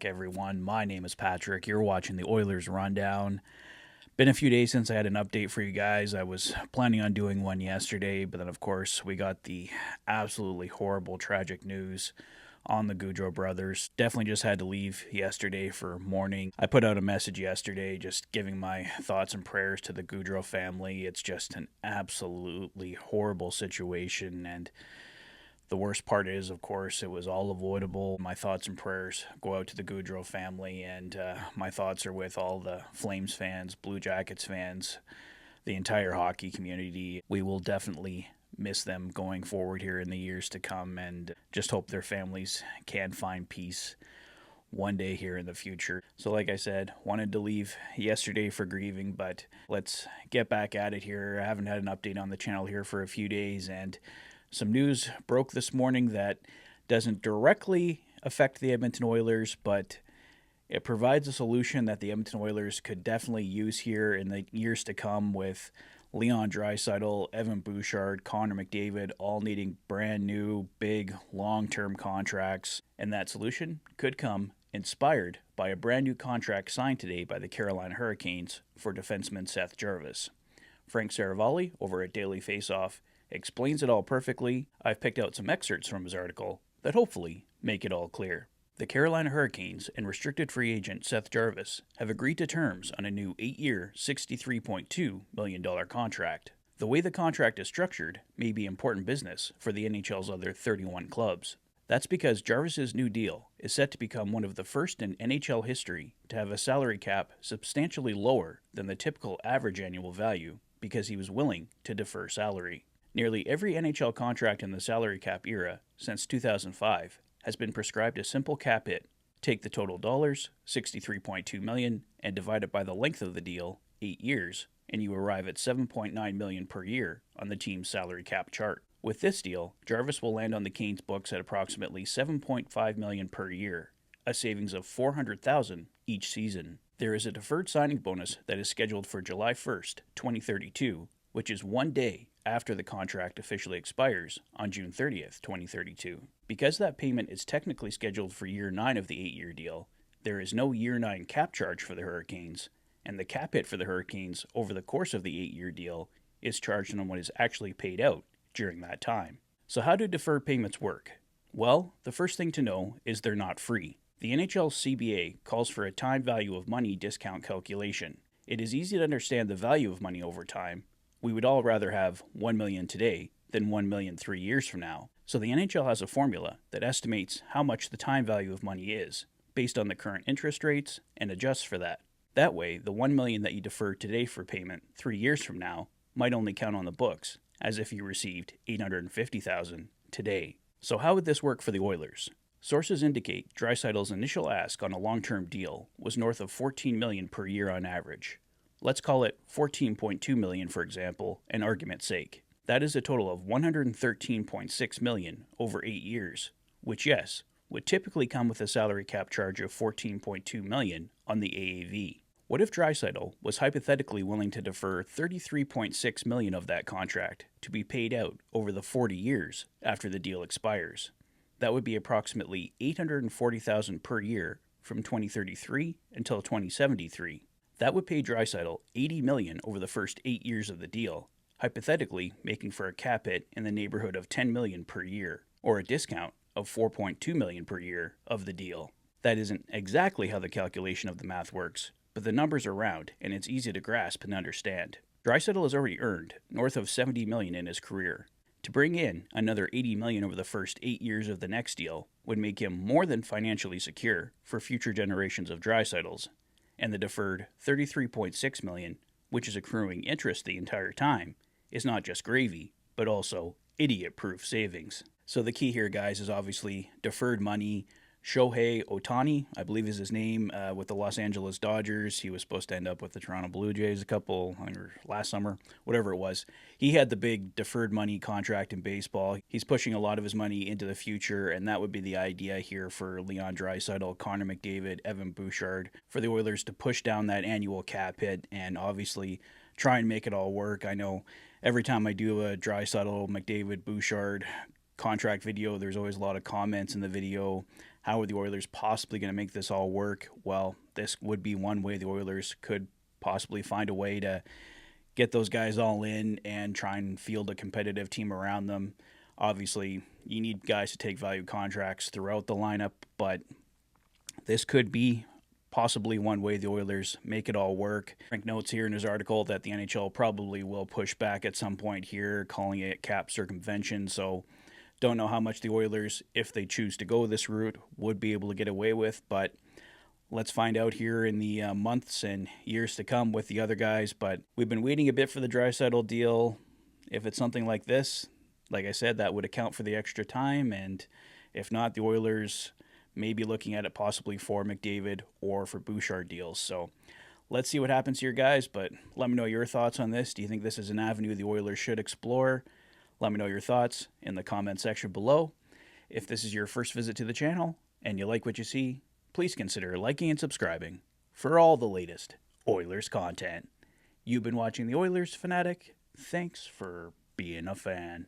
back, everyone. My name is Patrick. You're watching the Oilers Rundown. Been a few days since I had an update for you guys. I was planning on doing one yesterday, but then, of course, we got the absolutely horrible, tragic news on the Gaudreau brothers. Definitely just had to leave yesterday for mourning. I put out a message yesterday just giving my thoughts and prayers to the Gaudreau family. It's just an absolutely horrible situation, and the worst part is, of course, it was all avoidable. My thoughts and prayers go out to the Gaudreau family, and my thoughts are with all the Flames fans, Blue Jackets fans, the entire hockey community. We will definitely miss them going forward here in the years to come, and just hope their families can find peace one day here in the future. So like I said, wanted to leave yesterday for grieving, but let's get back at it here. I haven't had an update on the channel here for a few days, and some news broke this morning that doesn't directly affect the Edmonton Oilers, but it provides a solution that the Edmonton Oilers could definitely use here in the years to come, with Leon Draisaitl, Evan Bouchard, Connor McDavid all needing brand new, big, long-term contracts. And that solution could come inspired by a brand new contract signed today by the Carolina Hurricanes for defenseman Seth Jarvis. Frank Saravalli over at Daily Faceoff explains it all perfectly. I've picked out some excerpts from his article that hopefully make it all clear. The Carolina Hurricanes and restricted free agent Seth Jarvis have agreed to terms on a new 8-year, $63.2 million contract. The way the contract is structured may be important business for the NHL's other 31 clubs. That's because Jarvis's new deal is set to become one of the first in NHL history to have a salary cap substantially lower than the typical average annual value, because he was willing to defer salary. Nearly every NHL contract in the salary cap era since 2005 has been prescribed a simple cap hit. Take the total dollars, $63.2 million, and divide it by the length of the deal, 8 years, and you arrive at $7.9 million per year on the team's salary cap chart. With this deal, Jarvis will land on the Canes' books at approximately $7.5 million per year, a savings of $400,000 each season. There is a deferred signing bonus that is scheduled for July 1st, 2032, which is 1 day after the contract officially expires on June 30th, 2032. Because that payment is technically scheduled for year 9 of the 8-year deal, there is no year 9 cap charge for the Hurricanes, and the cap hit for the Hurricanes over the course of the 8-year deal is charged on what is actually paid out during that time. So how do deferred payments work? Well, the first thing to know is they're not free. The NHL CBA calls for a time value of money discount calculation. It is easy to understand the value of money over time. We would all rather have $1 million today than $1 million 3 years from now. So the NHL has a formula that estimates how much the time value of money is, based on the current interest rates, and adjusts for that. That way, the $1 million that you defer today for payment 3 years from now might only count on the books, as if you received $850,000 today. So how would this work for the Oilers? Sources indicate Draisaitl's initial ask on a long-term deal was north of $14 million per year on average. Let's call it $14.2 million, for example, an argument's sake. That is a total of $113.6 million over 8 years, which, yes, would typically come with a salary cap charge of $14.2 million on the AAV. What if Draisaitl was hypothetically willing to defer $33.6 million of that contract to be paid out over the 40 years after the deal expires? That would be approximately $840,000 per year from 2033 until 2073. That would pay Draisaitl $80 million over the first 8 years of the deal, hypothetically making for a cap hit in the neighborhood of $10 million per year, or a discount of $4.2 million per year of the deal. That isn't exactly how the calculation of the math works, but the numbers are round and it's easy to grasp and understand. Draisaitl has already earned north of $70 million in his career. To bring in another $80 million over the first 8 years of the next deal would make him more than financially secure for future generations of Draisaitls. And the deferred $33.6 million, which is accruing interest the entire time, is not just gravy, but also idiot-proof savings. So the key here, guys, is obviously deferred money. Shohei Ohtani, I believe is his name, with the Los Angeles Dodgers. He was supposed to end up with the Toronto Blue Jays last summer, whatever it was. He had the big deferred money contract in baseball. He's pushing a lot of his money into the future, and that would be the idea here for Leon Draisaitl, Connor McDavid, Evan Bouchard, for the Oilers to push down that annual cap hit and obviously try and make it all work. I know every time I do a Draisaitl, McDavid, Bouchard contract video, there's always a lot of comments in the video. How are the Oilers possibly going to make this all work? Well, this would be one way the Oilers could possibly find a way to get those guys all in and try and field a competitive team around them. Obviously, you need guys to take value contracts throughout the lineup, but this could be possibly one way the Oilers make it all work. Frank notes here in his article that the NHL probably will push back at some point here, calling it cap circumvention. So don't know how much the Oilers, if they choose to go this route, would be able to get away with, but let's find out here in the months and years to come with the other guys. But we've been waiting a bit for the Draisaitl deal. If it's something like this, like I said, that would account for the extra time. And if not, the Oilers may be looking at it possibly for McDavid or for Bouchard deals. So let's see what happens here, guys. But let me know your thoughts on this. Do you think this is an avenue the Oilers should explore? Let me know your thoughts in the comment section below. If this is your first visit to the channel and you like what you see, please consider liking and subscribing for all the latest Oilers content. You've been watching the Oilers Fanatic. Thanks for being a fan.